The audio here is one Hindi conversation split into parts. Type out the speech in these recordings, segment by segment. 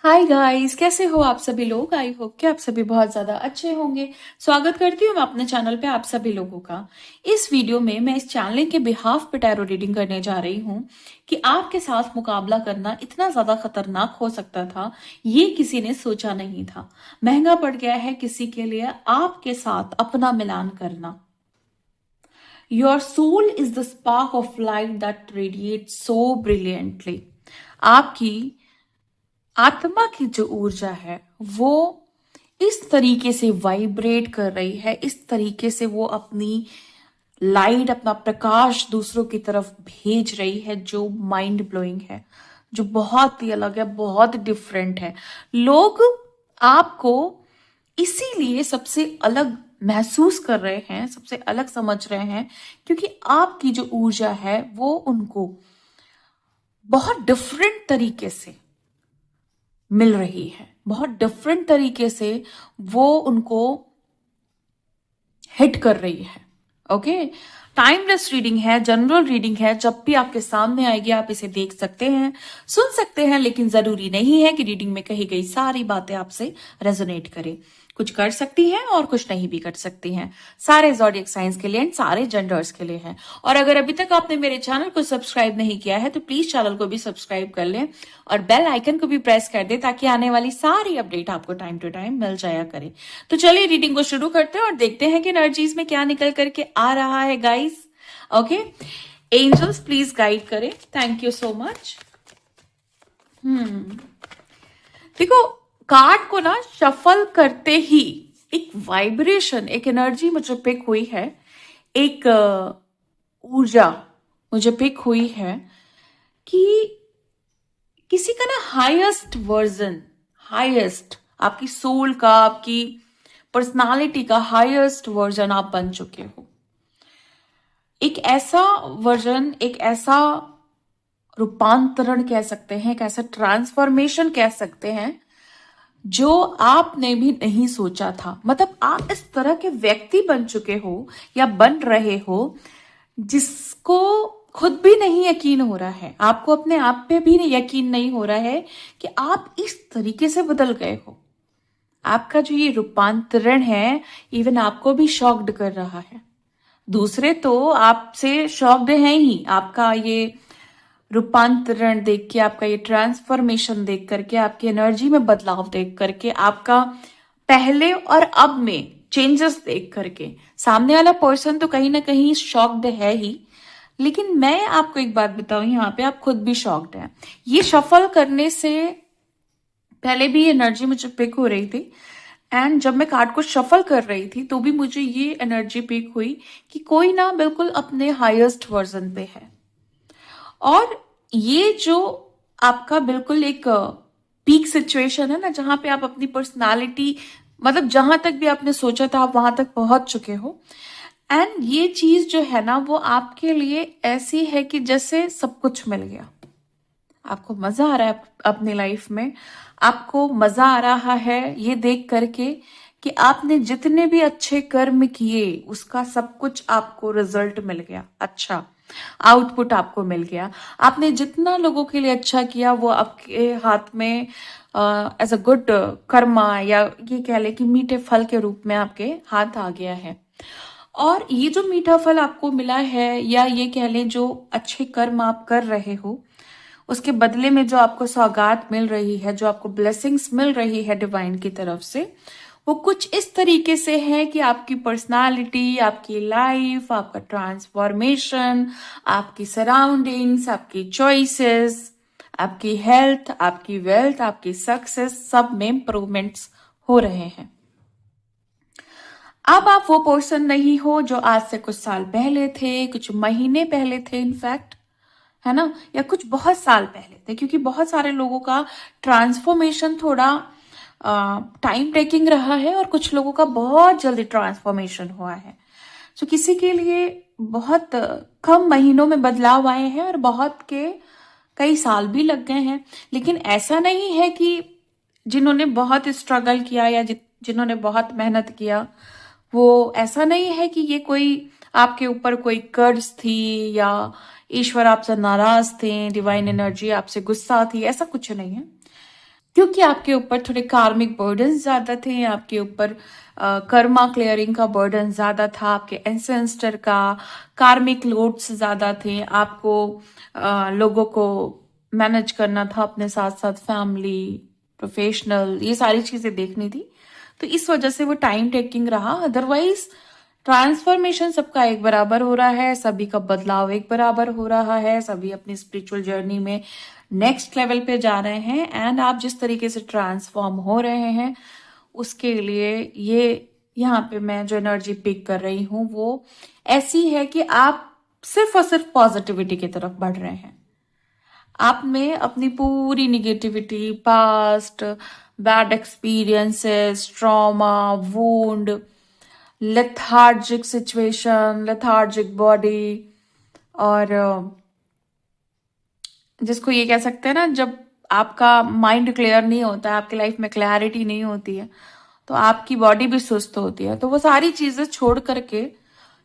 हाय गाइस, कैसे हो आप सभी लोग। आई होप कि आप सभी बहुत ज्यादा अच्छे होंगे। स्वागत करती हूँ मैं अपने चैनल पे आप सभी लोगों का। इस वीडियो में मैं इस चैनल के बिहाफ पे टैरो रीडिंग करने जा रही हूँ कि आपके साथ मुकाबला करना इतना ज्यादा खतरनाक हो सकता था, ये किसी ने सोचा नहीं था। महंगा पड़ गया है किसी के लिए आपके साथ अपना मिलान करना। Your soul is the spark of light that radiates so brilliantly. आपकी आत्मा की जो ऊर्जा है वो इस तरीके से वाइब्रेट कर रही है, इस तरीके से वो अपनी लाइट, अपना प्रकाश दूसरों की तरफ भेज रही है, जो माइंड ब्लोइंग है, जो बहुत ही अलग है, बहुत डिफरेंट है। लोग आपको इसीलिए सबसे अलग महसूस कर रहे हैं, सबसे अलग समझ रहे हैं, क्योंकि आपकी जो ऊर्जा है वो उनको बहुत डिफरेंट तरीके से मिल रही है, बहुत डिफरेंट तरीके से वो उनको हिट कर रही है। ओके, टाइमलेस रीडिंग है, जनरल रीडिंग है। जब भी आपके सामने आएगी आप इसे देख सकते हैं, सुन सकते हैं, लेकिन जरूरी नहीं है कि रीडिंग में कही गई सारी बातें आपसे रेजोनेट करें। कुछ कर सकती हैं और कुछ नहीं भी कर सकती हैं। सारे ज़ोडिएक साइंस के लिए एंड सारे जेंडर्स के लिए हैं। और अगर अभी तक आपने मेरे चैनल को सब्सक्राइब नहीं किया है तो प्लीज चैनल को भी सब्सक्राइब कर लें और बेल आइकन को भी प्रेस कर दें, ताकि आने वाली सारी अपडेट आपको टाइम टू टाइम मिल जाया करे। तो चलिए रीडिंग को शुरू करते हैं और देखते हैं कि एनर्जीज में क्या निकल करके आ रहा है guys. Okay, angels please guide करें। Thank you so much. देखो, कार्ड को ना शफल करते ही एक वाइब्रेशन, एक एनर्जी मुझे पिक हुई है, एक ऊर्जा मुझे पिक हुई है कि किसी का ना हाईएस्ट वर्जन, हाईएस्ट आपकी सोल का, आपकी पर्सनालिटी का हाईएस्ट वर्जन आप बन चुके हो। एक ऐसा वर्जन, एक ऐसा रूपांतरण कह सकते हैं, एक ऐसा ट्रांसफॉर्मेशन कह सकते हैं जो आपने भी नहीं सोचा था। मतलब आप इस तरह के व्यक्ति बन चुके हो या बन रहे हो जिसको खुद भी नहीं यकीन हो रहा है, आपको अपने आप पे भी यकीन नहीं हो रहा है कि आप इस तरीके से बदल गए हो। आपका जो ये रूपांतरण है इवन आपको भी शॉक्ड कर रहा है। दूसरे तो आपसे शॉक्ड हैं ही, आपका ये रूपांतरण देख के, आपका ये ट्रांसफॉर्मेशन देख करके, आपकी एनर्जी में बदलाव देख करके, आपका पहले और अब में चेंजेस देख करके सामने वाला पर्सन तो कहीं ना कहीं शॉक्ड है ही। लेकिन मैं आपको एक बात बताऊं, यहाँ पे आप खुद भी शॉक्ड हैं। ये शफल करने से पहले भी एनर्जी मुझे पिक हो रही थी, एंड जब मैं कार्ड को शफल कर रही थी तो भी मुझे ये एनर्जी पिक हुई कि कोई ना बिल्कुल अपने हाईएस्ट वर्जन पे है। और ये जो आपका बिल्कुल एक पीक सिचुएशन है ना, जहां पे आप अपनी पर्सनालिटी, मतलब जहां तक भी आपने सोचा था आप वहां तक पहुंच चुके हो। एंड ये चीज जो है ना वो आपके लिए ऐसी है कि जैसे सब कुछ मिल गया। आपको मजा आ रहा है अपनी लाइफ में, आपको मजा आ रहा है ये देख करके कि आपने जितने भी अच्छे कर्म किए उसका सब कुछ आपको रिजल्ट मिल गया, अच्छा आउटपुट आपको मिल गया। आपने जितना लोगों के लिए अच्छा किया वो आपके हाथ में एज अ गुड कर्मा, या ये कह ले कि मीठे फल के रूप में आपके हाथ आ गया है। और ये जो मीठा फल आपको मिला है, या ये कह लें जो अच्छे कर्म आप कर रहे हो, उसके बदले में जो आपको सौगात मिल रही है, जो आपको ब्लेसिंग्स मिल रही है डिवाइन की तरफ से, वो कुछ इस तरीके से है कि आपकी पर्सनालिटी, आपकी लाइफ, आपका ट्रांसफॉर्मेशन, आपकी सराउंडिंग्स, आपकी चॉइसेस, आपकी हेल्थ, आपकी वेल्थ, आपकी सक्सेस, सब में इंप्रूवमेंट्स हो रहे हैं। अब आप वो पर्सन नहीं हो जो आज से कुछ साल पहले थे, कुछ महीने पहले थे इनफैक्ट, है ना, या कुछ बहुत साल पहले थे। क्योंकि बहुत सारे लोगों का ट्रांसफॉर्मेशन थोड़ा टाइम टेकिंग रहा है और कुछ लोगों का बहुत जल्दी ट्रांसफॉर्मेशन हुआ है। तो किसी के लिए बहुत कम महीनों में बदलाव आए हैं और बहुत के कई साल भी लग गए हैं। लेकिन ऐसा नहीं है कि जिन्होंने बहुत स्ट्रगल किया या जिन्होंने बहुत मेहनत किया, वो ऐसा नहीं है कि ये कोई आपके ऊपर कोई कर्ज थी या ईश्वर आपसे नाराज थे, डिवाइन एनर्जी आपसे गुस्सा थी, ऐसा कुछ नहीं है। क्योंकि आपके ऊपर थोड़े कार्मिक बर्डन ज्यादा थे, आपके ऊपर कर्मा क्लियरिंग का बर्डन ज्यादा था, आपके एंसेस्टर का कार्मिक लोड्स ज्यादा थे, आपको लोगों को मैनेज करना था, अपने साथ साथ फैमिली, प्रोफेशनल, ये सारी चीजें देखनी थी। तो इस वजह से वो टाइम टेकिंग रहा। अदरवाइज ट्रांसफॉर्मेशन सबका एक बराबर हो रहा है, सभी का बदलाव एक बराबर हो रहा है, सभी अपनी स्पिरिचुअल जर्नी में नेक्स्ट लेवल पे जा रहे हैं। एंड आप जिस तरीके से ट्रांसफॉर्म हो रहे हैं उसके लिए ये यहाँ पे मैं जो एनर्जी पिक कर रही हूँ वो ऐसी है कि आप सिर्फ और सिर्फ पॉजिटिविटी की तरफ बढ़ रहे हैं। आप में अपनी पूरी negativity, past bad experiences, trauma, wound, lethargic situation, lethargic body, और जिसको ये कह सकते हैं ना, जब आपका माइंड क्लियर नहीं होता है, आपकी लाइफ में क्लैरिटी नहीं होती है, तो आपकी बॉडी भी सुस्त होती है। तो वो सारी चीजें छोड़ करके,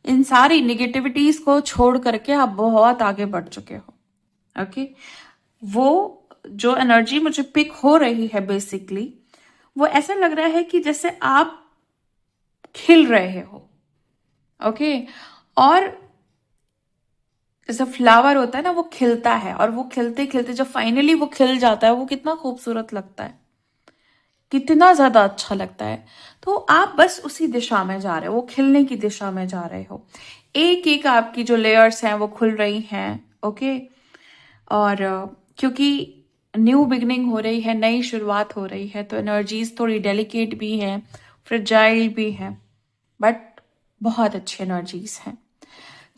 इन सारी निगेटिविटीज को छोड़ करके आप बहुत आगे बढ़ चुके हो। ओके, वो जो एनर्जी मुझे पिक हो रही है बेसिकली, वो ऐसा लग रहा है कि जैसे आप खिल रहे हो। ओके, और जैसे फ्लावर होता है ना, वो खिलता है, और वो खिलते खिलते जब फाइनली वो खिल जाता है, वो कितना खूबसूरत लगता है, कितना ज्यादा अच्छा लगता है। तो आप बस उसी दिशा में जा रहे हो, वो खिलने की दिशा में जा रहे हो। एक एक आपकी जो लेयर्स हैं वो खुल रही हैं। ओके, और क्योंकि न्यू बिगनिंग हो रही है, नई शुरुआत हो रही है, तो एनर्जीज थोड़ी डेलिकेट भी है, फ्रेजाइल भी है, बट बहुत अच्छी एनर्जीज हैं।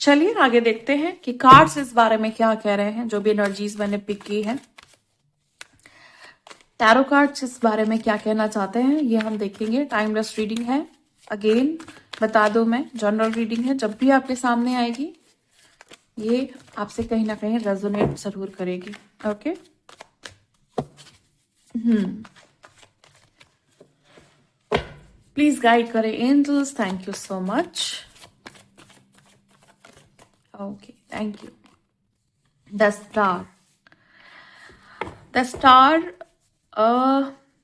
चलिए आगे देखते हैं कि कार्ड्स इस बारे में क्या कह रहे हैं, जो भी एनर्जीज मैंने पिक की है। टैरो कार्ड्स इस बारे में क्या कहना चाहते हैं ये हम देखेंगे। टाइमलेस रीडिंग है, अगेन बता दो, मैं जनरल रीडिंग है, जब भी आपके सामने आएगी ये आपसे कहीं ना कहीं रेजोनेट जरूर करेगी। ओके, प्लीज गाइड करें angels, thank you so much. Okay, thank you. The star, the star,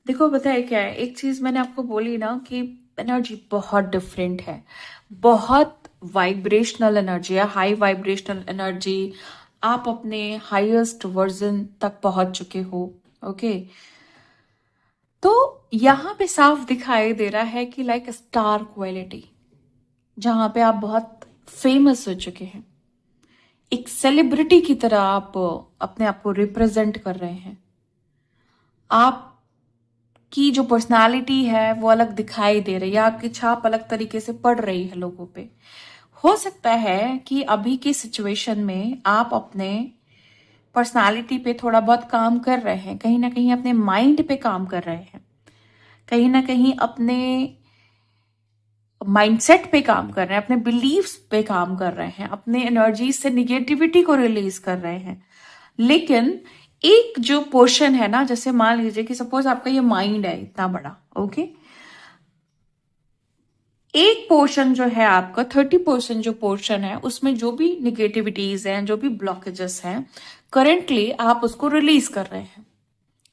देखो पता है क्या है, एक चीज मैंने आपको बोली ना कि एनर्जी बहुत डिफरेंट है, बहुत वाइब्रेशनल एनर्जी है, हाई वाइब्रेशनल एनर्जी। आप अपने हाईएस्ट वर्जन तक पहुंच चुके हो। ओके, तो यहाँ पे साफ दिखाई दे रहा है कि लाइक स्टार क्वालिटी, जहां पे आप बहुत फेमस हो चुके हैं, एक सेलिब्रिटी की तरह आप अपने आप को रिप्रेजेंट कर रहे हैं। आपकी जो पर्सनालिटी है वो अलग दिखाई दे रही है, आपकी छाप अलग तरीके से पड़ रही है लोगों पे। हो सकता है कि अभी की सिचुएशन में आप अपने पर्सनालिटी पे थोड़ा बहुत काम कर रहे हैं, कहीं ना कहीं अपने माइंड पे काम कर रहे हैं, कहीं ना कहीं अपने माइंडसेट पे काम कर रहे हैं, अपने बिलीव्स पे काम कर रहे हैं, अपने एनर्जी से निगेटिविटी को रिलीज कर रहे हैं। लेकिन एक जो पोर्शन है ना, जैसे मान लीजिए कि सपोज आपका ये माइंड है इतना बड़ा, ओके, एक पोर्शन जो है आपका 30% जो पोर्शन है, उसमें जो भी निगेटिविटीज हैं, जो भी ब्लॉकेजेस हैं, करेंटली आप उसको रिलीज कर रहे हैं।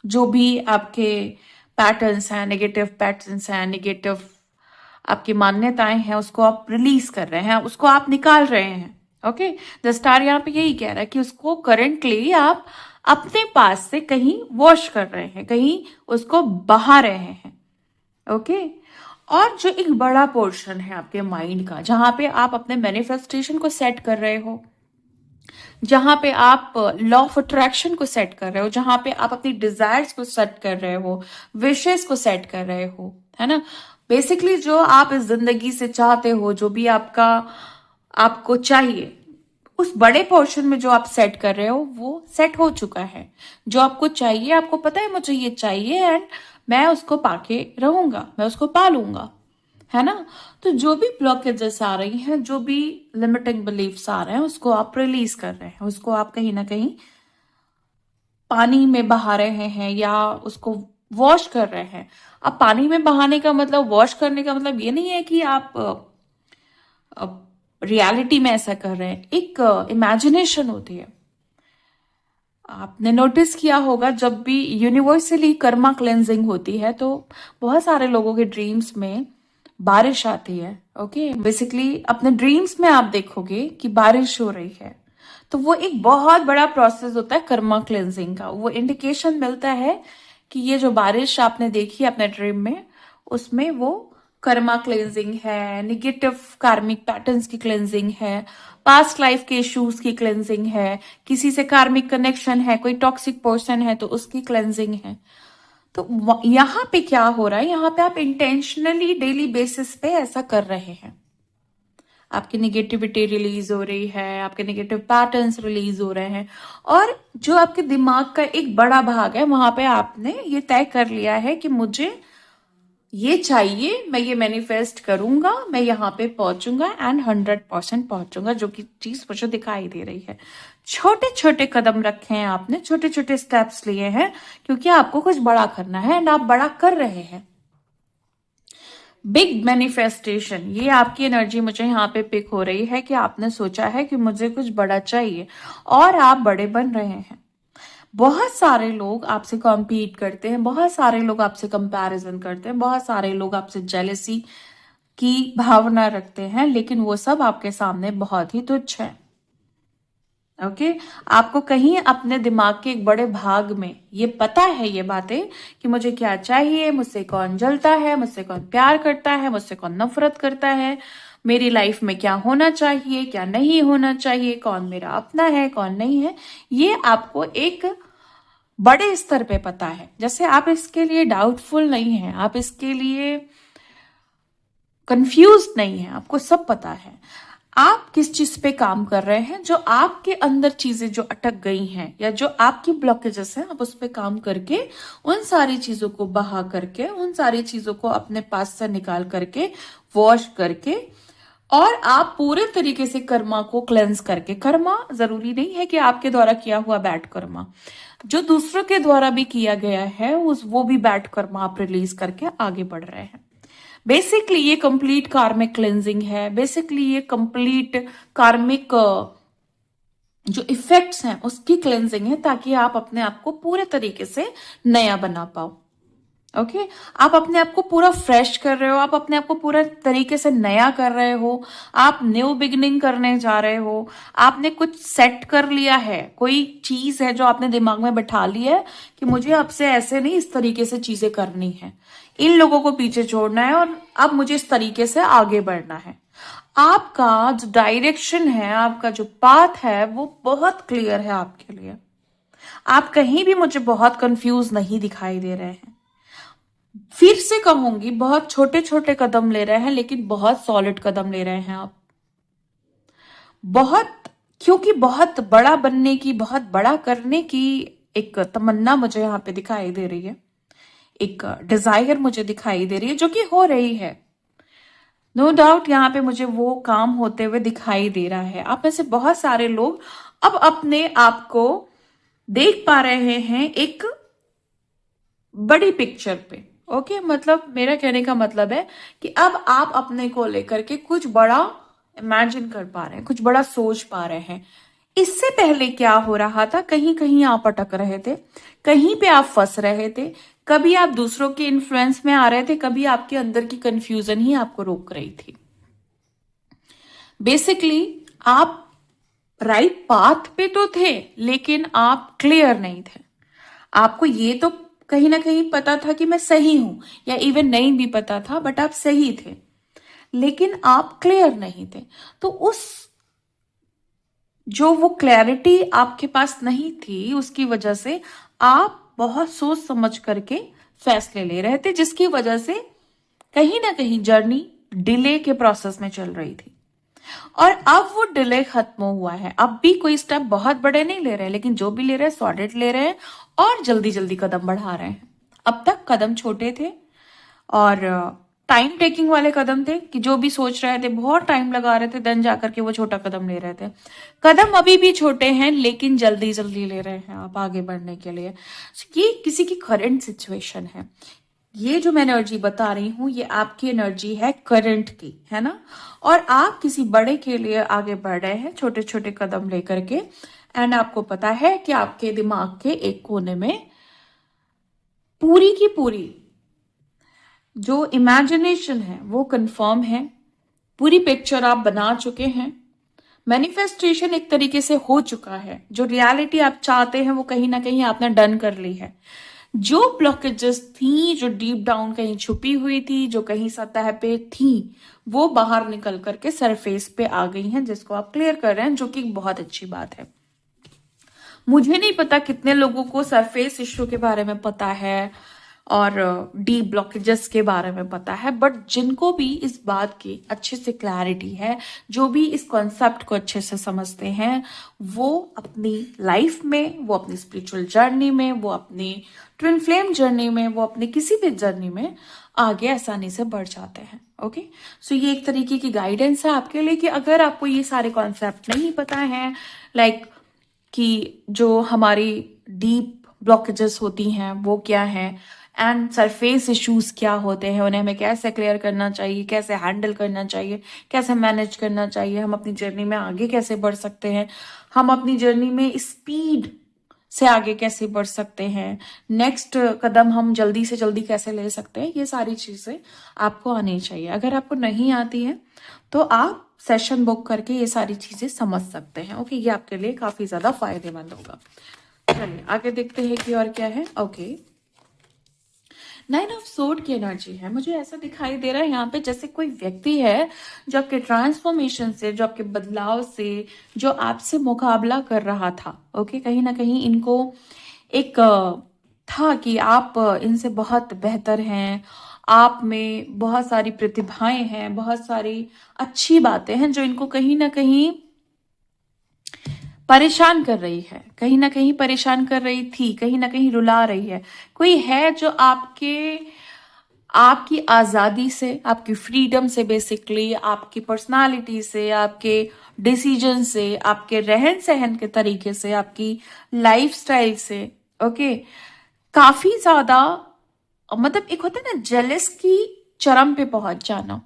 जो भी आपके पैटर्न्स हैं, नेगेटिव पैटर्न्स हैं, नेगेटिव आपकी मान्यताएं हैं, उसको आप रिलीज कर रहे हैं, उसको आप निकाल रहे हैं। ओके, द स्टार यहाँ पे यही कह रहा है कि उसको करेंटली आप अपने पास से कहीं वॉश कर रहे हैं, कहीं उसको बहा रहे हैं। ओके, और जो एक बड़ा पोर्शन है आपके माइंड का, जहां पे आप अपने मैनिफेस्टेशन को सेट कर रहे हो, जहां पे आप लॉ ऑफ अट्रैक्शन को सेट कर रहे हो, जहां पे आप अपनी डिजायर्स को सेट कर रहे हो, विशेष को सेट कर रहे हो, है ना, बेसिकली जो आप इस जिंदगी से चाहते हो, जो भी आपका आपको चाहिए, उस बड़े पोर्शन में जो आप सेट कर रहे हो वो सेट हो चुका है। जो आपको चाहिए, आपको पता है मुझे ये चाहिए एंड मैं उसको पाके रहूंगा, मैं उसको पालूंगा, है ना। तो जो भी ब्लॉकेजेस आ रही हैं, जो भी लिमिटिंग बिलीफ्स आ रहे हैं, उसको आप रिलीज कर रहे हैं, उसको आप कहीं ना कहीं पानी में बहा रहे हैं या उसको वॉश कर रहे हैं। अब पानी में बहाने का मतलब, वॉश करने का मतलब ये नहीं है कि आप रियलिटी में ऐसा कर रहे हैं, एक इमेजिनेशन होती है। आपने नोटिस किया होगा जब भी यूनिवर्सली कर्मा क्लेंजिंग होती है तो बहुत सारे लोगों के ड्रीम्स में बारिश आती है। ओके, बेसिकली अपने ड्रीम्स में आप देखोगे कि बारिश हो रही है, तो वो एक बहुत बड़ा प्रोसेस होता है कर्मा क्लेंजिंग का। वो इंडिकेशन मिलता है कि ये जो बारिश आपने देखी अपने ड्रीम में, उसमें वो कर्मा क्लेंजिंग है, निगेटिव कार्मिक पैटर्न्स की क्लेंजिंग है, पास्ट लाइफ के इश्यूज की क्लेंजिंग है, किसी से कार्मिक कनेक्शन है, कोई टॉक्सिक पर्सन है तो उसकी क्लेंजिंग है। तो यहाँ पे क्या हो रहा है, यहाँ पे आप इंटेंशनली डेली बेसिस पे ऐसा कर रहे हैं। आपकी निगेटिविटी रिलीज हो रही है, आपके निगेटिव पैटर्न्स रिलीज हो रहे हैं, और जो आपके दिमाग का एक बड़ा भाग है वहां पे आपने ये तय कर लिया है कि मुझे ये चाहिए, मैं ये मैनिफेस्ट करूंगा, मैं यहाँ पे पहुंचूंगा एंड 100% पहुंचूंगा, जो कि चीज मुझे दिखाई दे रही है। छोटे छोटे कदम रखे हैं आपने, छोटे छोटे स्टेप्स लिए हैं, क्योंकि आपको कुछ बड़ा करना है एंड आप बड़ा कर रहे हैं। बिग मैनिफेस्टेशन, ये आपकी एनर्जी मुझे यहाँ पे पिक हो रही है कि आपने सोचा है कि मुझे कुछ बड़ा चाहिए और आप बड़े बन रहे हैं। बहुत सारे लोग आपसे कॉम्पीट करते हैं, बहुत सारे लोग आपसे कंपैरिजन करते हैं, बहुत सारे लोग आपसे जेलसी की भावना रखते हैं, लेकिन वो सब आपके सामने बहुत ही तुच्छ है। ओके, आपको कहीं अपने दिमाग के एक बड़े भाग में ये पता है ये बातें कि मुझे क्या चाहिए, मुझसे कौन जलता है, मुझसे कौन प्यार करता है, मुझसे कौन नफरत करता है, मेरी लाइफ में क्या होना चाहिए, क्या नहीं होना चाहिए, कौन मेरा अपना है, कौन नहीं है। ये आपको एक बड़े स्तर पे पता है। जैसे आप इसके लिए डाउटफुल नहीं है, आप इसके लिए कंफ्यूज नहीं है, आपको सब पता है। आप किस चीज पे काम कर रहे हैं, जो आपके अंदर चीजें जो अटक गई हैं या जो आपकी ब्लॉकेजेस हैं, आप उस पे काम करके उन सारी चीजों को बहा करके, उन सारी चीजों को अपने पास से निकाल करके, वॉश करके, और आप पूरे तरीके से कर्मा को क्लेंस करके, कर्मा जरूरी नहीं है कि आपके द्वारा किया हुआ बैड कर्मा, जो दूसरों के द्वारा भी किया गया है वो भी बैड कर्मा आप रिलीज करके आगे बढ़ रहे हैं। बेसिकली ये कंप्लीट कार्मिक क्लेंजिंग है, बेसिकली ये कंप्लीट कार्मिक जो इफेक्ट्स हैं उसकी क्लेंजिंग है, ताकि आप अपने आप को पूरे तरीके से नया बना पाओ। ओके, आप अपने आप को पूरा फ्रेश कर रहे हो, आप अपने आप को पूरा तरीके से नया कर रहे हो, आप न्यू बिगिनिंग करने जा रहे हो, आपने कुछ सेट कर लिया है, कोई चीज है जो आपने दिमाग में बैठा ली है कि मुझे अब से ऐसे नहीं, इस तरीके से चीजें करनी है, इन लोगों को पीछे छोड़ना है और अब मुझे इस तरीके से आगे बढ़ना है। आपका जो डायरेक्शन है, आपका जो पाथ है, वो बहुत क्लियर है आपके लिए। आप कहीं भी मुझे बहुत कंफ्यूज नहीं दिखाई दे रहे हैं। फिर से कहूंगी, बहुत छोटे छोटे कदम ले रहे हैं, लेकिन बहुत सॉलिड कदम ले रहे हैं आप। बहुत, क्योंकि बहुत बड़ा बनने की, बहुत बड़ा करने की एक तमन्ना मुझे यहाँ पे दिखाई दे रही है, एक डिजायर मुझे दिखाई दे रही है, जो कि हो रही है। नो डाउट यहाँ पे मुझे वो काम होते हुए दिखाई दे रहा है। आप में से बहुत सारे लोग अब अपने आप को देख पा रहे हैं एक बड़ी पिक्चर पे। ओके, मतलब मेरा कहने का मतलब है कि अब आप अपने को लेकर के कुछ बड़ा इमेजिन कर पा रहे हैं, कुछ बड़ा सोच पा रहे हैं। इससे पहले क्या हो रहा था, कहीं कहीं आप अटक रहे थे, कहीं पे आप फंस रहे थे, कभी आप दूसरों के इन्फ्लुएंस में आ रहे थे, कभी आपके अंदर की कंफ्यूजन ही आपको रोक रही थी। बेसिकली आप राइट पाथ पे तो थे, लेकिन आप क्लियर नहीं थे। आपको ये तो कहीं ना कहीं पता था कि मैं सही हूं, या इवन नहीं भी पता था, बट आप सही थे, लेकिन आप क्लियर नहीं थे। तो उस जो वो क्लैरिटी आपके पास नहीं थी, उसकी वजह से आप बहुत सोच समझ करके फैसले ले रहे थे, जिसकी वजह से कहीं ना कहीं जर्नी डिले के प्रोसेस में चल रही थी। और अब वो डिले खत्म हुआ है, अब भी कोई स्टेप बहुत बड़े नहीं ले रहे, लेकिन जो भी ले रहे हैं सॉलिड ले रहे हैं और जल्दी जल्दी कदम बढ़ा रहे हैं। अब तक कदम छोटे थे और टाइम टेकिंग वाले कदम थे, कि जो भी सोच रहे थे बहुत टाइम लगा रहे थे, देन जाकर के वो छोटा कदम ले रहे थे। कदम अभी भी छोटे हैं, लेकिन जल्दी जल्दी ले रहे हैं आप आगे बढ़ने के लिए। ये किसी की करंट सिचुएशन है। ये जो मैं एनर्जी बता रही हूं, ये आपकी एनर्जी है करंट की, है ना। और आप किसी बड़े के लिए आगे बढ़ रहे हैं, छोटे छोटे कदम लेकर के, एंड आपको पता है कि आपके दिमाग के एक कोने में पूरी की पूरी जो इमेजिनेशन है वो कंफर्म है, पूरी पिक्चर आप बना चुके हैं, मैनिफेस्टेशन एक तरीके से हो चुका है, जो रियलिटी आप चाहते हैं वो कहीं ना कहीं आपने डन कर ली है। जो ब्लॉकेजेस थी, जो डीप डाउन कहीं छुपी हुई थी, जो कहीं सतह पे थी, वो बाहर निकल करके सरफेस पे आ गई हैं, जिसको आप क्लियर कर रहे हैं, जो कि बहुत अच्छी बात है। मुझे नहीं पता कितने लोगों को सरफेस इश्यू के बारे में पता है और डीप ब्लॉकेजेस के बारे में पता है, बट जिनको भी इस बात की अच्छे से क्लैरिटी है, जो भी इस कॉन्सेप्ट को अच्छे से समझते हैं, वो अपनी लाइफ में, वो अपनी स्पिरिचुअल जर्नी में, वो अपनी ट्विन फ्लेम जर्नी में, वो अपनी किसी भी जर्नी में आगे आसानी से बढ़ जाते हैं। ओके, सो ये एक तरीके की गाइडेंस है आपके लिए कि अगर आपको ये सारे कॉन्सेप्ट नहीं पता है, लाइक कि जो हमारी डीप ब्लॉकेजेस होती हैं वो क्या है, एंड सरफेस इश्यूज क्या होते हैं, उन्हें हमें कैसे क्लियर करना चाहिए, कैसे हैंडल करना चाहिए, कैसे मैनेज करना चाहिए, हम अपनी जर्नी में आगे कैसे बढ़ सकते हैं, हम अपनी जर्नी में स्पीड से आगे कैसे बढ़ सकते हैं, नेक्स्ट कदम हम जल्दी से जल्दी कैसे ले सकते हैं, ये सारी चीजें आपको आनी चाहिए। अगर आपको नहीं आती है तो आप सेशन बुक करके ये सारी चीजें समझ सकते हैं। ओके, ये आपके लिए काफी ज्यादा फायदेमंद होगा। चलिए आगे देखते हैं कि और क्या है। ओके, 9 ऑफ सोर्ड की एनर्जी है। मुझे ऐसा दिखाई दे रहा है यहाँ पे जैसे कोई व्यक्ति है जो आपके ट्रांसफॉर्मेशन से, जो आपके बदलाव से, जो आपसे मुकाबला कर रहा था। ओके, कहीं ना कहीं इनको एक था कि आप इनसे बहुत बेहतर हैं, आप में बहुत सारी प्रतिभाएं हैं, बहुत सारी अच्छी बातें हैं जो इनको कहीं ना कहीं परेशान कर रही है, कहीं ना कहीं परेशान कर रही थी, कहीं ना कहीं रुला रही है। कोई है जो आपकी आजादी से, आपकी फ्रीडम से, बेसिकली आपकी पर्सनालिटी से, आपके डिसीजन से, आपके रहन सहन के तरीके से, आपकी लाइफस्टाइल से, ओके, काफी ज्यादा, मतलब एक होता है ना जेलस की चरम पे पहुंच जाना,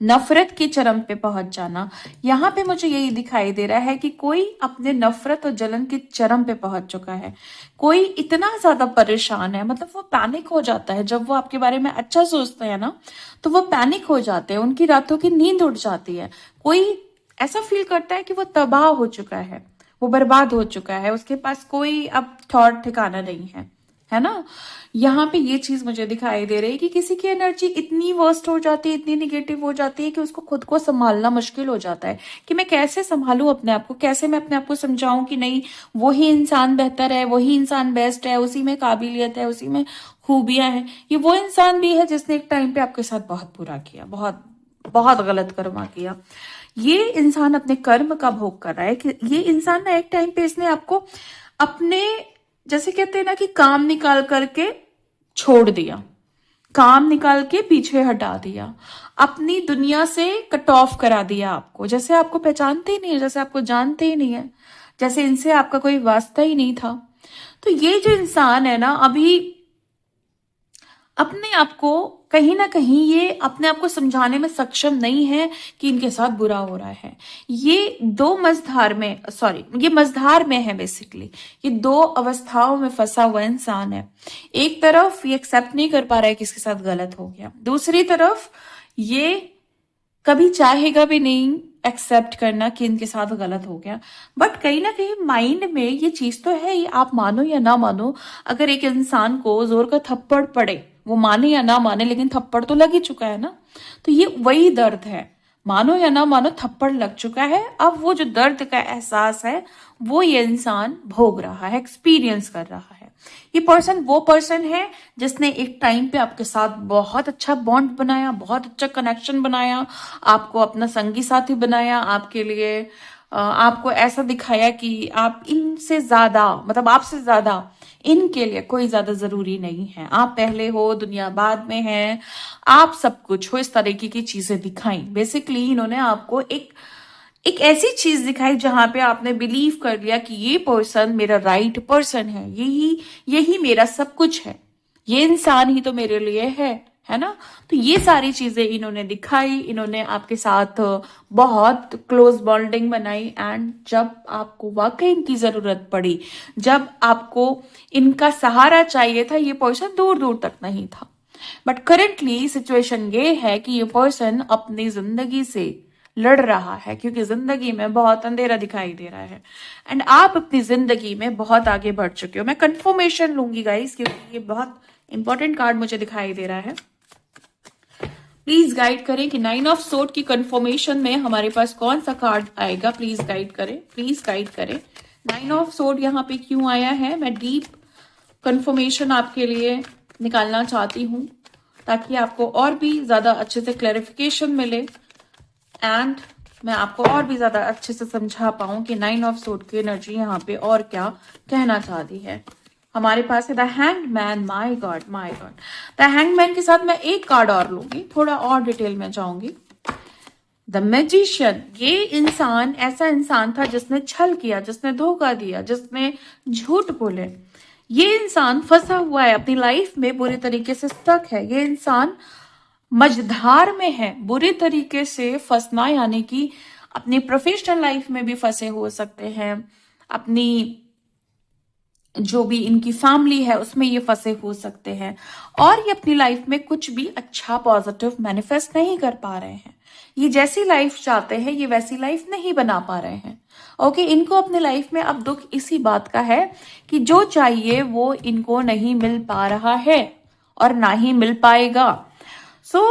नफरत के चरम पे पहुंच जाना। यहाँ पे मुझे यही दिखाई दे रहा है कि कोई अपने नफरत और जलन के चरम पे पहुंच चुका है, कोई इतना ज्यादा परेशान है, मतलब वो पैनिक हो जाता है जब वो आपके बारे में अच्छा सोचते हैं ना, तो वो पैनिक हो जाते हैं, उनकी रातों की नींद उड़ जाती है। कोई ऐसा फील करता है कि वो तबाह हो चुका है, वो बर्बाद हो चुका है, उसके पास कोई अब थॉट ठिकाना नहीं है ना। यहाँ पे ये चीज मुझे दिखाई दे रही है कि किसी की एनर्जी इतनी वर्स्ट हो जाती है, इतनी निगेटिव हो जाती है कि उसको खुद को संभालना मुश्किल हो जाता है कि मैं कैसे संभालूं अपने आप को, कैसे मैं अपने आप को समझाऊं कि नहीं, वही इंसान बेहतर है, वही इंसान बेस्ट है, उसी में काबिलियत है, उसी में खूबियां हैं। ये वो इंसान भी है जिसने एक टाइम पे आपके साथ बहुत बुरा किया, बहुत बहुत गलत कर्मा किया। ये इंसान अपने कर्म का भोग कर रहा है कि ये इंसान ना एक टाइम पे इसने आपको अपने, जैसे कहते हैं ना कि काम निकाल करके छोड़ दिया, काम निकाल के पीछे हटा दिया, अपनी दुनिया से कट ऑफ करा दिया आपको, जैसे आपको पहचानते ही नहीं है, जैसे आपको जानते ही नहीं है, जैसे इनसे आपका कोई वास्ता ही नहीं था। तो ये जो इंसान है ना, अभी अपने आप को कहीं ना कहीं ये अपने आप को समझाने में सक्षम नहीं है कि इनके साथ बुरा हो रहा है। ये दो मझधार में, सॉरी, ये मझधार में है बेसिकली, ये दो अवस्थाओं में फंसा हुआ इंसान है। एक तरफ ये एक्सेप्ट नहीं कर पा रहा है कि इसके साथ गलत हो गया, दूसरी तरफ ये कभी चाहेगा भी नहीं एक्सेप्ट करना कि इनके साथ गलत हो गया। बट कहीं ना कहीं माइंड में ये चीज तो है ही, आप मानो या ना मानो, अगर एक इंसान को जोर का थप्पड़ पड़े, वो माने या ना माने, लेकिन थप्पड़ तो लग ही चुका है ना, तो ये वही दर्द है, मानो या ना मानो थप्पड़ लग चुका है। अब वो जो दर्द का एहसास है वो ये इंसान भोग रहा है, एक्सपीरियंस कर रहा है। ये पर्सन वो पर्सन है जिसने एक टाइम पे आपके साथ बहुत अच्छा बॉन्ड बनाया, बहुत अच्छा कनेक्शन बनाया, आपको अपना संगी साथी बनाया, आपके लिए आपको ऐसा दिखाया कि आप इनसे ज्यादा, मतलब आपसे ज्यादा इनके लिए कोई ज्यादा जरूरी नहीं है, आप पहले हो, दुनिया बाद में है, आप सब कुछ हो, इस तरीके की चीजें दिखाई। बेसिकली इन्होंने आपको एक ऐसी चीज दिखाई जहां पे आपने बिलीव कर लिया कि ये पर्सन मेरा राइट पर्सन है, यही मेरा सब कुछ है, ये इंसान ही तो मेरे लिए है ना। तो ये सारी चीजें इन्होंने दिखाई, इन्होंने आपके साथ बहुत क्लोज बॉन्डिंग बनाई, एंड जब आपको वाकई इनकी जरूरत पड़ी, जब आपको इनका सहारा चाहिए था, ये पर्सन दूर दूर तक नहीं था। बट करेंटली सिचुएशन ये है कि ये पर्सन अपनी जिंदगी से लड़ रहा है, क्योंकि जिंदगी में बहुत अंधेरा दिखाई दे रहा है, एंड आप अपनी जिंदगी में बहुत आगे बढ़ चुके हो। मैं कंफर्मेशन लूंगी गाइस, क्योंकि ये बहुत इंपॉर्टेंट कार्ड मुझे दिखाई दे रहा है। प्लीज गाइड करें कि 9 ऑफ सोर्ड की कंफर्मेशन में हमारे पास कौन सा कार्ड आएगा। प्लीज गाइड करें, प्लीज गाइड करें। 9 ऑफ सोर्ड यहाँ पे क्यों आया है, मैं डीप कंफर्मेशन आपके लिए निकालना चाहती हूँ, ताकि आपको और भी ज्यादा अच्छे से क्लैरिफिकेशन मिले, एंड मैं आपको और भी ज्यादा अच्छे से समझा पाऊं कि 9 ऑफ सोर्ड की एनर्जी यहाँ पे और क्या कहना चाहती है। हमारे पास है the hangman. My God, my God. The hangman के साथ मैं एक कार्ड और लूंगी, थोड़ा और डिटेल में जाऊंगी। द मैजिशियन, ये इंसान ऐसा इंसान था जिसने छल किया, जिसने धोखा दिया, जिसने झूठ बोले। ये इंसान फंसा हुआ है अपनी लाइफ में, बुरी तरीके से स्टक है। ये इंसान मझधार में है, बुरी तरीके से फंसना, यानी कि अपनी प्रोफेशनल लाइफ में भी फंसे हो सकते हैं, अपनी जो भी इनकी फैमिली है उसमें ये फंसे हो सकते हैं, और ये अपनी लाइफ में कुछ भी अच्छा पॉजिटिव मैनिफेस्ट नहीं कर पा रहे हैं। ये जैसी लाइफ चाहते हैं ये वैसी लाइफ नहीं बना पा रहे हैं। ओके, इनको अपने लाइफ में अब दुख इसी बात का है कि जो चाहिए वो इनको नहीं मिल पा रहा है और ना ही मिल पाएगा। सो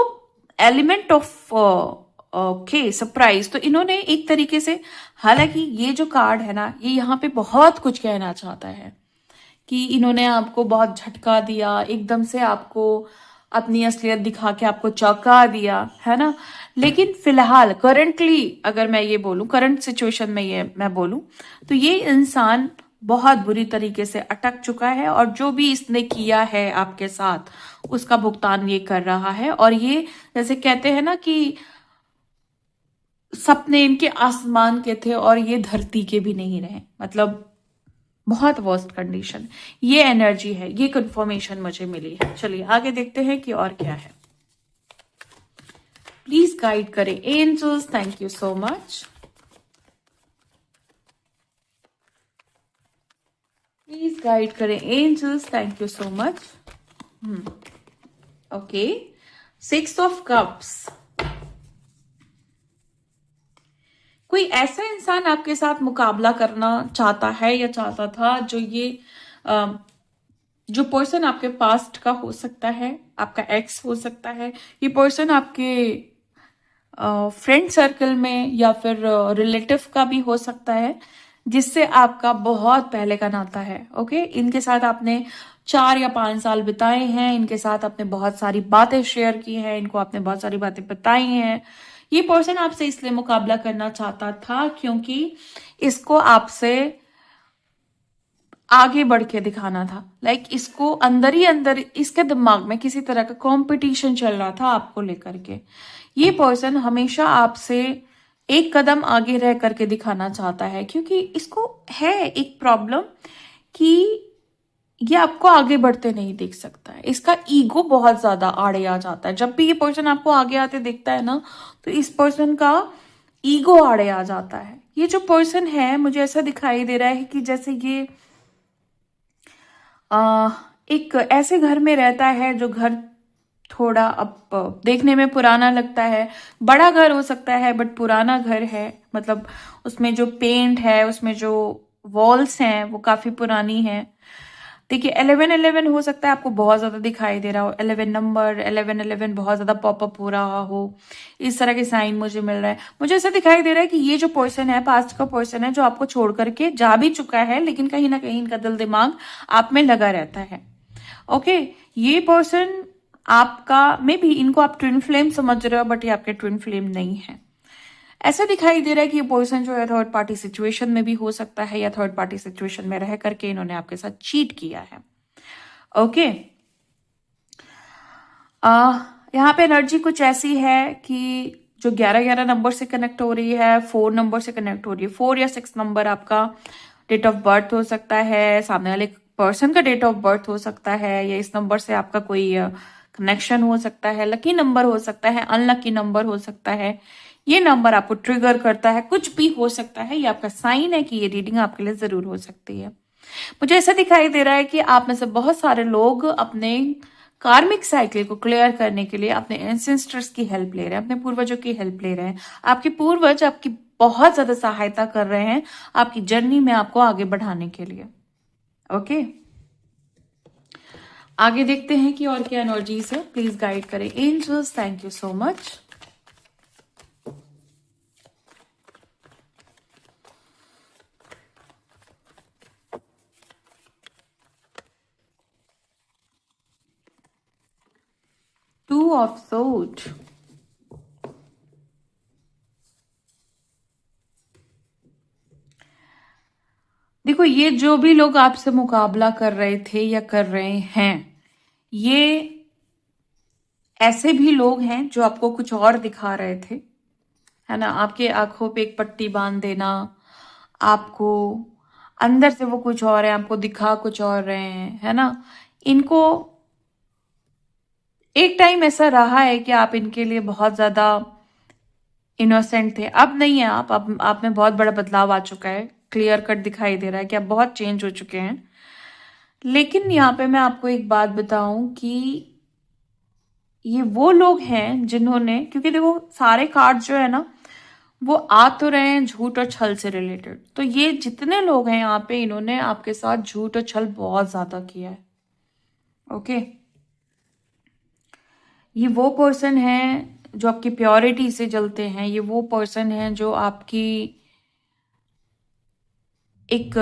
एलिमेंट ऑफ ओके सरप्राइज, तो इन्होंने एक तरीके से, हालांकि ये जो कार्ड है ना, ये यहाँ पे बहुत कुछ कहना चाहता है कि इन्होंने आपको बहुत झटका दिया, एकदम से आपको अपनी असलियत दिखा के आपको चौंका दिया, है ना। लेकिन फिलहाल करंटली अगर मैं ये बोलूं, करंट सिचुएशन में ये मैं बोलूं, तो ये इंसान बहुत बुरी तरीके से अटक चुका है, और जो भी इसने किया है आपके साथ उसका भुगतान ये कर रहा है। और ये जैसे कहते हैं ना कि सपने इनके आसमान के थे और ये धरती के भी नहीं रहे, मतलब बहुत वर्स्ट कंडीशन। ये एनर्जी है, ये कंफर्मेशन मुझे मिली है। चलिए आगे देखते हैं कि और क्या है। प्लीज गाइड करें angels, thank you so much. Please guide करें angels, thank you so much. Okay, 6 of cups. कोई ऐसा इंसान आपके साथ मुकाबला करना चाहता है या चाहता था, जो ये जो पर्सन आपके पास्ट का हो सकता है, आपका एक्स हो सकता है, ये पर्सन आपके फ्रेंड सर्कल में या फिर रिलेटिव का भी हो सकता है, जिससे आपका बहुत पहले का नाता है। ओके, इनके साथ आपने 4 या 5 साल बिताए हैं, इनके साथ आपने बहुत सारी बातें शेयर की हैं, इनको आपने बहुत सारी बातें बताई हैं। ये पर्सन आपसे इसलिए मुकाबला करना चाहता था क्योंकि इसको आपसे आगे बढ़ के दिखाना था। लाइक इसको अंदर ही अंदर इसके दिमाग में किसी तरह का कंपटीशन चल रहा था आपको लेकर के। ये पर्सन हमेशा आपसे एक कदम आगे रह करके दिखाना चाहता है, क्योंकि इसको है एक प्रॉब्लम कि ये आपको आगे बढ़ते नहीं देख सकता है। इसका ईगो बहुत ज्यादा आड़े आ जाता है। जब भी ये पर्सन आपको आगे आते दिखता है ना, तो इस पर्सन का ईगो आड़े आ जाता है। ये जो पर्सन है, मुझे ऐसा दिखाई दे रहा है कि जैसे ये एक ऐसे घर में रहता है जो घर थोड़ा अब देखने में पुराना लगता है। बड़ा घर हो सकता है बट पुराना घर है, मतलब उसमें जो पेंट है, उसमें जो वॉल्स हैं वो काफी पुरानी है। देखिए 1111 हो सकता है आपको बहुत ज्यादा दिखाई दे रहा हो, 11 नंबर, 1111 बहुत ज्यादा पॉपअप हो रहा हो, इस तरह के साइन मुझे मिल रहा है। मुझे ऐसा दिखाई दे रहा है कि ये जो पर्सन है, पास्ट का पर्सन है, जो आपको छोड़ करके जा भी चुका है, लेकिन कहीं ना कहीं इनका दिल दिमाग आप में लगा रहता है। ओके, ये पर्सन आपका, मे बी इनको आप ट्विन फ्लेम समझ रहे हो, बट ये आपके ट्विन फ्लेम नहीं है। ऐसा दिखाई दे रहा है कि ये पर्सन जो है थर्ड पार्टी सिचुएशन में भी हो सकता है, या थर्ड पार्टी सिचुएशन में रह करके इन्होंने आपके साथ चीट किया है। ओके, यहाँ पे एनर्जी कुछ ऐसी है कि जो 11-11 नंबर से कनेक्ट हो रही है, 4 नंबर से कनेक्ट हो रही है। 4 या 6 नंबर आपका डेट ऑफ बर्थ हो सकता है, सामने वाले पर्सन का डेट ऑफ बर्थ हो सकता है, या इस नंबर से आपका कोई कनेक्शन हो सकता है, लकी नंबर हो सकता है, अनलकी नंबर हो सकता है, ये नंबर आपको ट्रिगर करता है, कुछ भी हो सकता है। ये आपका साइन है कि ये रीडिंग आपके लिए जरूर हो सकती है। मुझे ऐसा दिखाई दे रहा है कि आप में से बहुत सारे लोग अपने कार्मिक साइकिल को क्लियर करने के लिए अपने एंसेस्टर्स की हेल्प ले रहे हैं, अपने पूर्वजों की हेल्प ले रहे हैं। आपके पूर्वज आपकी बहुत ज्यादा सहायता कर रहे हैं आपकी जर्नी में आपको आगे बढ़ाने के लिए। ओके, आगे देखते हैं कि और क्या एनर्जीज है। प्लीज गाइड करें angels. Thank you so much. Two of sword, देखो ये जो भी लोग आपसे मुकाबला कर रहे थे या कर रहे हैं, ये ऐसे भी लोग हैं जो आपको कुछ और दिखा रहे थे, है ना। आपके आंखों पे एक पट्टी बांध देना, आपको अंदर से वो कुछ और है, आपको दिखा कुछ और रहे हैं, है ना। इनको एक टाइम ऐसा रहा है कि आप इनके लिए बहुत ज्यादा इनोसेंट थे, अब नहीं है। आप में बहुत बड़ा बदलाव आ चुका है, क्लियर कट दिखाई दे रहा है कि आप बहुत चेंज हो चुके हैं। लेकिन यहाँ पे मैं आपको एक बात बताऊं कि ये वो लोग हैं जिन्होंने, क्योंकि देखो सारे कार्ड जो है ना वो आ तो रहे हैं झूठ और छल से रिलेटेड, तो ये जितने लोग हैं यहाँ पे इन्होंने आपके साथ झूठ और छल बहुत ज्यादा किया है। ओके, ये वो पर्सन है जो आपकी प्योरिटी से जलते हैं, ये वो पर्सन है जो आपकी एक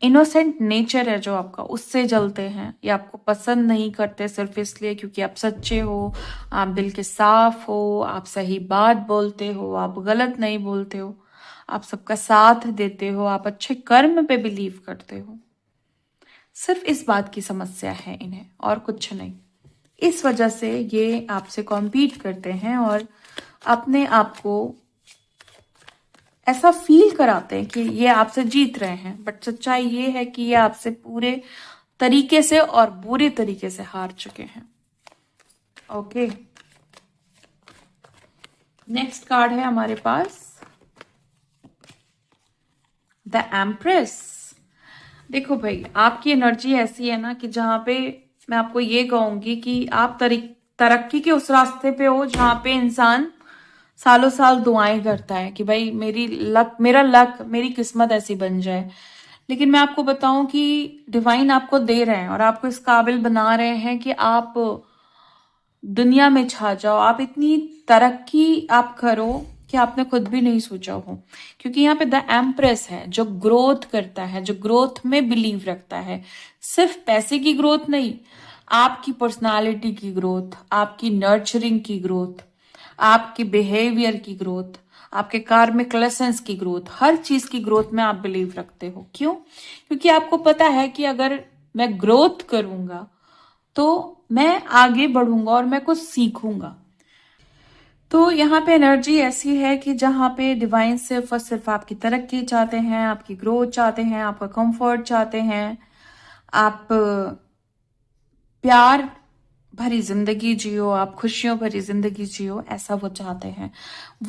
इनोसेंट नेचर है जो आपका, उससे जलते हैं। ये आपको पसंद नहीं करते सिर्फ इसलिए क्योंकि आप सच्चे हो, आप दिल के साफ हो, आप सही बात बोलते हो, आप गलत नहीं बोलते हो, आप सबका साथ देते हो, आप अच्छे कर्म पे बिलीव करते हो। सिर्फ इस बात की समस्या है इन्हें, और कुछ नहीं। इस वजह से ये आपसे कॉम्पीट करते हैं और अपने आप को ऐसा फील कराते हैं कि ये आपसे जीत रहे हैं, बट सच्चाई ये है कि ये आपसे पूरे तरीके से और बुरे तरीके से हार चुके हैं। ओके, नेक्स्ट कार्ड है हमारे पास द एम्प्रेस। देखो भाई, आपकी एनर्जी ऐसी है ना कि जहां पे मैं आपको ये कहूंगी कि आप तरक्की के उस रास्ते पे हो जहां पे इंसान सालों साल दुआएं करता है कि भाई मेरा लक, मेरी किस्मत ऐसी बन जाए। लेकिन मैं आपको बताऊं कि डिवाइन आपको दे रहे हैं और आपको इस काबिल बना रहे हैं कि आप दुनिया में छा जाओ, आप इतनी तरक्की आप करो कि आपने खुद भी नहीं सोचा हो। क्योंकि यहाँ पे द एम्प्रेस है जो ग्रोथ करता है, जो ग्रोथ में बिलीव रखता है। सिर्फ पैसे की ग्रोथ नहीं, आपकी पर्सनालिटी की ग्रोथ, आपकी नर्चरिंग की ग्रोथ, आपकी बिहेवियर की ग्रोथ, आपके कार्मिक लेसन्स की ग्रोथ, हर चीज की ग्रोथ में आप बिलीव रखते हो। क्यों? क्योंकि आपको पता है कि अगर मैं ग्रोथ करूंगा तो मैं आगे बढ़ूंगा और मैं कुछ सीखूंगा। तो यहाँ पे एनर्जी ऐसी है कि जहाँ पे डिवाइन सिर्फ और सिर्फ आपकी तरक्की चाहते हैं, आपकी ग्रोथ चाहते हैं, आपका कंफर्ट चाहते हैं, आप प्यार भरी जिंदगी जियो, आप खुशियों भरी जिंदगी जियो, ऐसा वो चाहते हैं।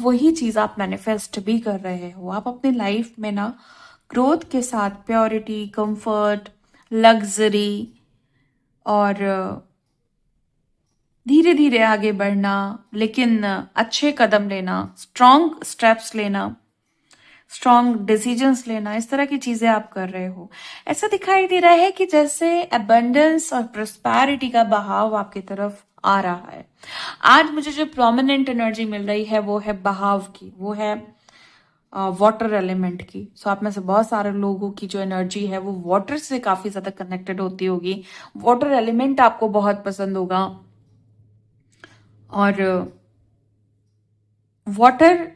वही चीज आप मैनिफेस्ट भी कर रहे हो। आप अपनी लाइफ में ना ग्रोथ के साथ प्योरिटी, कंफर्ट, लग्जरी और धीरे धीरे आगे बढ़ना, लेकिन अच्छे कदम लेना, स्ट्रॉन्ग स्टेप्स लेना, स्ट्रॉन्ग डिसीजंस लेना, इस तरह की चीजें आप कर रहे हो। ऐसा दिखाई दे रहा है कि जैसे अबंडेंस और प्रोस्पैरिटी का बहाव आपकी तरफ आ रहा है। आज मुझे जो प्रोमिनेंट एनर्जी मिल रही है वो है बहाव की, वो है वाटर एलिमेंट की। सो आप में से बहुत सारे लोगों की जो एनर्जी है वो वाटर से काफी ज्यादा कनेक्टेड होती होगी। वाटर एलिमेंट आपको बहुत पसंद होगा और वाटर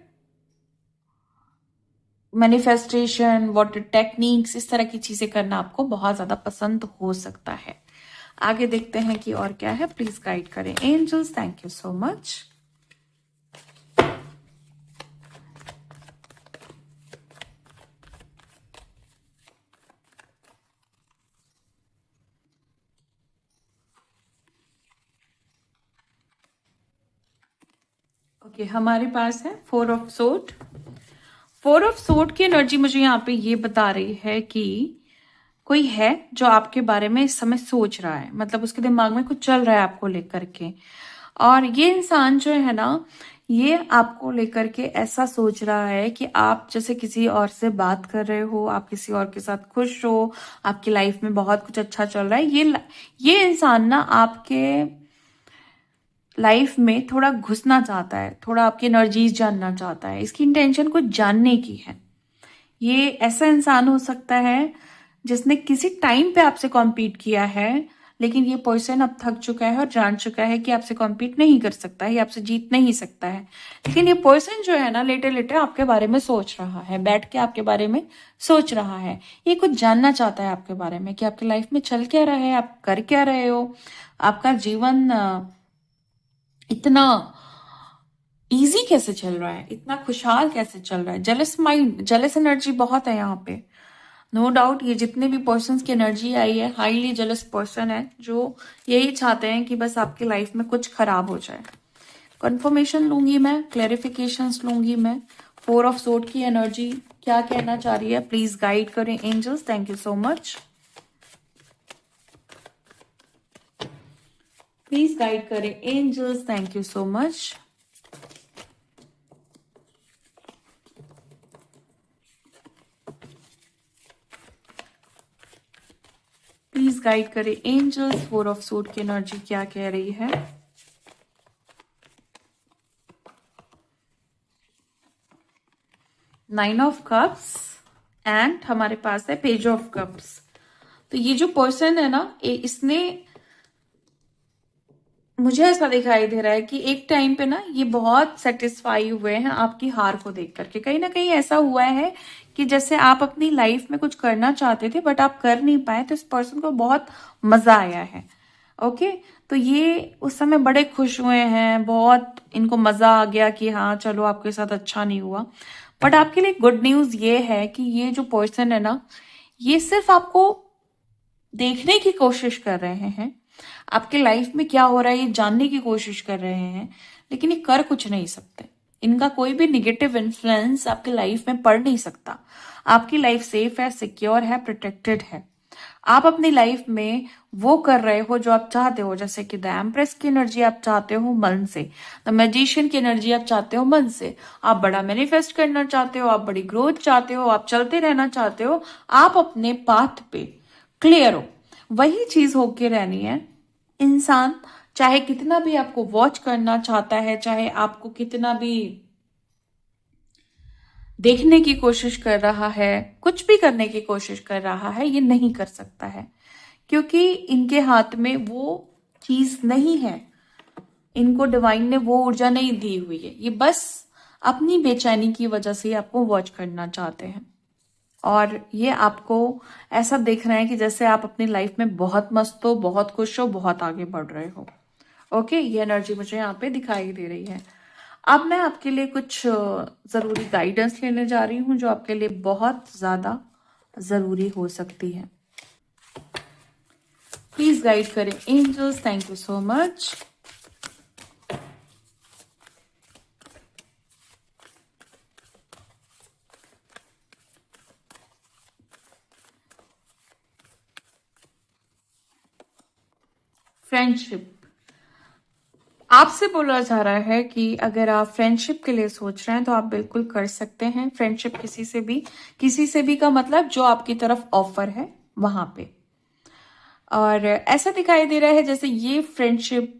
मैनिफेस्टेशन, वाटर टेक्निक्स, इस तरह की चीजें करना आपको बहुत ज्यादा पसंद हो सकता है। आगे देखते हैं कि और क्या है। प्लीज गाइड करें angels. Thank you so much. Okay, हमारे पास है 4 ऑफ सोर्ड। 4 ऑफ सोर्ड की एनर्जी मुझे यहाँ पे ये बता रही है कि कोई है जो आपके बारे में इस समय सोच रहा है, मतलब उसके दिमाग में कुछ चल रहा है आपको लेकर के। और ये इंसान जो है ना, ये आपको लेकर के ऐसा सोच रहा है कि आप जैसे किसी और से बात कर रहे हो, आप किसी और के साथ खुश हो, आपकी लाइफ में बहुत कुछ अच्छा चल रहा है। ये इंसान ना आपके लाइफ में थोड़ा घुसना चाहता है, थोड़ा आपकी एनर्जीज जानना चाहता है। इसकी इंटेंशन कुछ जानने की है। ये ऐसा इंसान हो सकता है जिसने किसी टाइम पे आपसे कॉम्पीट किया है, लेकिन ये पर्सन अब थक चुका है और जान चुका है कि आपसे कॉम्पीट नहीं कर सकता है, ये आपसे जीत नहीं सकता है। लेकिन ये पर्सन जो है ना, लेटे लेटे आपके बारे में सोच रहा है, बैठ के आपके बारे में सोच रहा है। ये कुछ जानना चाहता है आपके बारे में कि आपकी लाइफ में चल क्या रहा है, आप कर क्या रहे हो, आपका जीवन इतना इजी कैसे चल रहा है, इतना खुशहाल कैसे चल रहा है। जेलस माइंड, जेलस एनर्जी बहुत है यहाँ पे। नो डाउट ये जितने भी पर्सन की एनर्जी आई है, हाईली जेलस पर्सन है जो यही चाहते हैं कि बस आपकी लाइफ में कुछ खराब हो जाए। कंफर्मेशन लूंगी मैं, क्लैरिफिकेशंस लूंगी मैं। 4 ऑफ सोर्ड की एनर्जी क्या कहना चाह रही है, प्लीज गाइड करें angels. Thank you so much, please guide करें angels. Thank you so much. Please guide करें एंजल्स, 4 ऑफ सोर्ड की एनर्जी क्या कह रही है। 9 ऑफ कप्स एंड हमारे पास है पेज ऑफ कप्स। तो ये जो पर्सन है ना, इसने, मुझे ऐसा दिखाई दे रहा है कि एक टाइम पे ना ये बहुत सेटिस्फाई हुए हैं आपकी हार को देख करके। कहीं ना कहीं ऐसा हुआ है कि जैसे आप अपनी लाइफ में कुछ करना चाहते थे बट आप कर नहीं पाए, तो इस पर्सन को बहुत मजा आया है। ओके, तो ये उस समय बड़े खुश हुए हैं, बहुत इनको मजा आ गया कि हाँ चलो आपके साथ अच्छा नहीं हुआ। बट आपके लिए गुड न्यूज ये है कि ये जो पर्सन है ना, ये सिर्फ आपको देखने की कोशिश कर रहे हैं, आपके लाइफ में क्या हो रहा है ये जानने की कोशिश कर रहे हैं, लेकिन ये कर कुछ नहीं सकते। इनका कोई भी निगेटिव इन्फ्लुएंस आपकी लाइफ में पड़ नहीं सकता। आपकी लाइफ सेफ है, सिक्योर है, प्रोटेक्टेड है। आप अपनी लाइफ में वो कर रहे हो जो आप चाहते हो, जैसे कि द एम्प्रेस की एनर्जी आप चाहते हो मन से, द मैजिशियन की एनर्जी आप चाहते हो मन से। आप बड़ा मैनिफेस्ट करना चाहते हो, आप बड़ी ग्रोथ चाहते हो, आप चलते रहना चाहते हो, आप अपने पाथ पे क्लियर हो। वही चीज होके रहनी है। इंसान चाहे कितना भी आपको वॉच करना चाहता है, चाहे आपको कितना भी देखने की कोशिश कर रहा है, कुछ भी करने की कोशिश कर रहा है, ये नहीं कर सकता है, क्योंकि इनके हाथ में वो चीज नहीं है। इनको डिवाइन ने वो ऊर्जा नहीं दी हुई है। ये बस अपनी बेचैनी की वजह से आपको वॉच करना चाहते हैं। और ये आपको ऐसा देख रहे हैं कि जैसे आप अपनी लाइफ में बहुत मस्त हो, बहुत खुश हो, बहुत आगे बढ़ रहे हो। ओके, ये एनर्जी मुझे यहाँ पे दिखाई दे रही है। अब मैं आपके लिए कुछ जरूरी गाइडेंस लेने जा रही हूँ जो आपके लिए बहुत ज्यादा जरूरी हो सकती है। प्लीज गाइड करें angels. Thank you so much. Friendship, आपसे बोला जा रहा है कि अगर आप फ्रेंडशिप के लिए सोच रहे हैं तो आप बिल्कुल कर सकते हैं। फ्रेंडशिप किसी से भी का मतलब जो आपकी तरफ ऑफर है वहां पे। और ऐसा दिखाई दे रहा है जैसे ये फ्रेंडशिप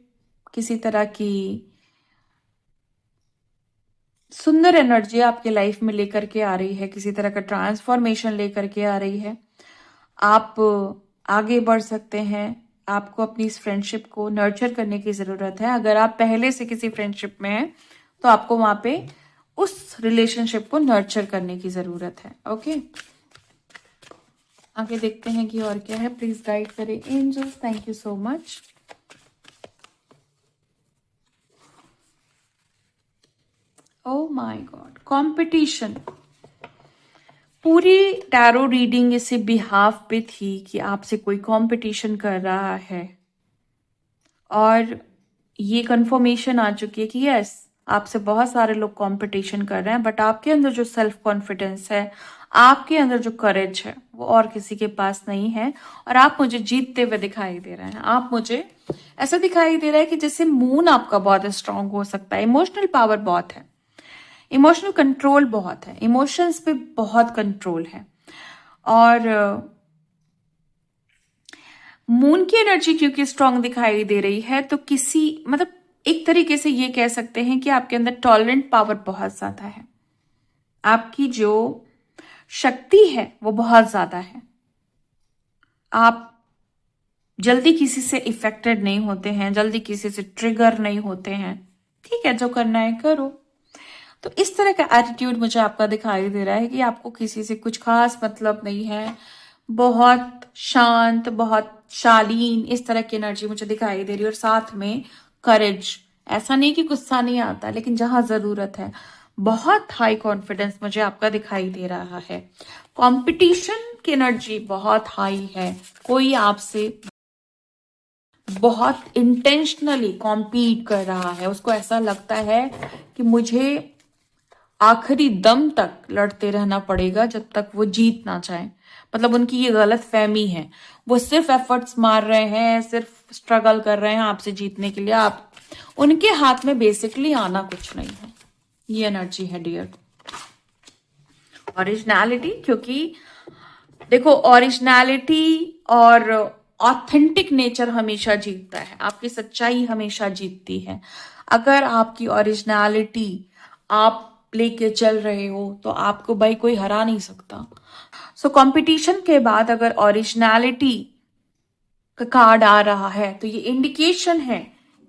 किसी तरह की सुंदर एनर्जी आपके लाइफ में लेकर के आ रही है, किसी तरह का ट्रांसफॉर्मेशन लेकर के आ रही है। आप आगे बढ़ सकते हैं। आपको अपनी इस फ्रेंडशिप को नर्चर करने की जरूरत है। अगर आप पहले से किसी फ्रेंडशिप में हैं तो आपको वहां पे उस रिलेशनशिप को नर्चर करने की जरूरत है। ओके, आगे देखते हैं कि और क्या है। प्लीज गाइड करें angels. Thank you so much. Oh my God, competition. पूरी टैरो रीडिंग इसी बिहाफ पे थी कि आपसे कोई कंपटीशन कर रहा है, और ये कंफर्मेशन आ चुकी है कि यस, आपसे बहुत सारे लोग कंपटीशन कर रहे हैं, बट आपके अंदर जो सेल्फ कॉन्फिडेंस है, आपके अंदर जो करेज है, वो और किसी के पास नहीं है। और आप मुझे जीतते हुए दिखाई दे रहे हैं। आप मुझे ऐसा दिखाई दे रहा है कि जैसे मून आपका बहुत स्ट्रांग हो सकता है। इमोशनल पावर बहुत है, इमोशनल कंट्रोल बहुत है, इमोशंस पे बहुत कंट्रोल है। और मून की एनर्जी क्योंकि स्ट्रांग दिखाई दे रही है, तो किसी मतलब एक तरीके से ये कह सकते हैं कि आपके अंदर टॉलरेंट पावर बहुत ज्यादा है। आपकी जो शक्ति है वो बहुत ज्यादा है। आप जल्दी किसी से इफेक्टेड नहीं होते हैं, जल्दी किसी से ट्रिगर नहीं होते हैं। ठीक है, जो करना है करो। तो इस तरह का एटीट्यूड मुझे आपका दिखाई दे रहा है कि आपको किसी से कुछ खास मतलब नहीं है। बहुत शांत, बहुत शालीन, इस तरह की एनर्जी मुझे दिखाई दे रही है। और साथ में करेज, ऐसा नहीं कि गुस्सा नहीं आता, लेकिन जहां जरूरत है बहुत हाई कॉन्फिडेंस मुझे आपका दिखाई दे रहा है। कंपटीशन की एनर्जी बहुत हाई है। कोई आपसे बहुत इंटेंशनली कॉम्पीट कर रहा है, उसको ऐसा लगता है कि मुझे आखिरी दम तक लड़ते रहना पड़ेगा जब तक वो जीत ना जाए। मतलब उनकी ये गलत फहमी है। वो सिर्फ एफर्ट्स मार रहे हैं, सिर्फ स्ट्रगल कर रहे हैं आपसे जीतने के लिए। आप उनके हाथ में बेसिकली आना कुछ नहीं है। ये एनर्जी है डियर। ओरिजिनलिटी, क्योंकि देखो ओरिजिनलिटी और ऑथेंटिक नेचर हमेशा जीतता है। आपकी सच्चाई हमेशा जीतती है। अगर आपकी ओरिजिनलिटी आप लेके चल रहे हो तो आपको भाई कोई हरा नहीं सकता। सो कंपटीशन के बाद अगर ओरिजिनलिटी का कार्ड आ रहा है तो ये इंडिकेशन है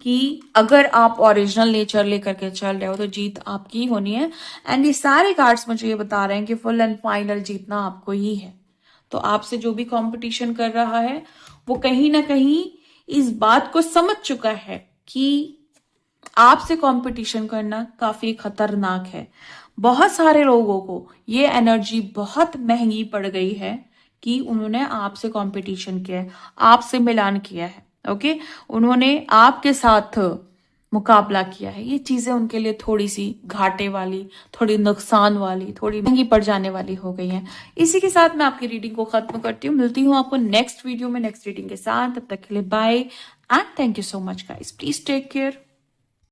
कि अगर आप ओरिजिनल नेचर लेकर के चल रहे हो तो जीत आपकी होनी है। एंड ये सारे कार्ड्स मुझे ये बता रहे हैं कि फुल एंड फाइनल जीतना आपको ही है। तो आपसे जो भी कंपटीशन कर रहा है वो कहीं ना कहीं इस बात को समझ चुका है कि आपसे कंपटीशन करना काफी खतरनाक है। बहुत सारे लोगों को ये एनर्जी बहुत महंगी पड़ गई है कि उन्होंने आपसे कंपटीशन किया है, आपसे मिलान किया है। ओके, उन्होंने आपके साथ मुकाबला किया है। ये चीजें उनके लिए थोड़ी सी घाटे वाली, थोड़ी नुकसान वाली, थोड़ी महंगी पड़ जाने वाली हो गई हैं। इसी के साथ मैं आपकी रीडिंग को खत्म करती हूँ। मिलती हूँ आपको नेक्स्ट वीडियो में नेक्स्ट रीडिंग के साथ। तब तक के लिए bye and thank you so much guys. Please take care.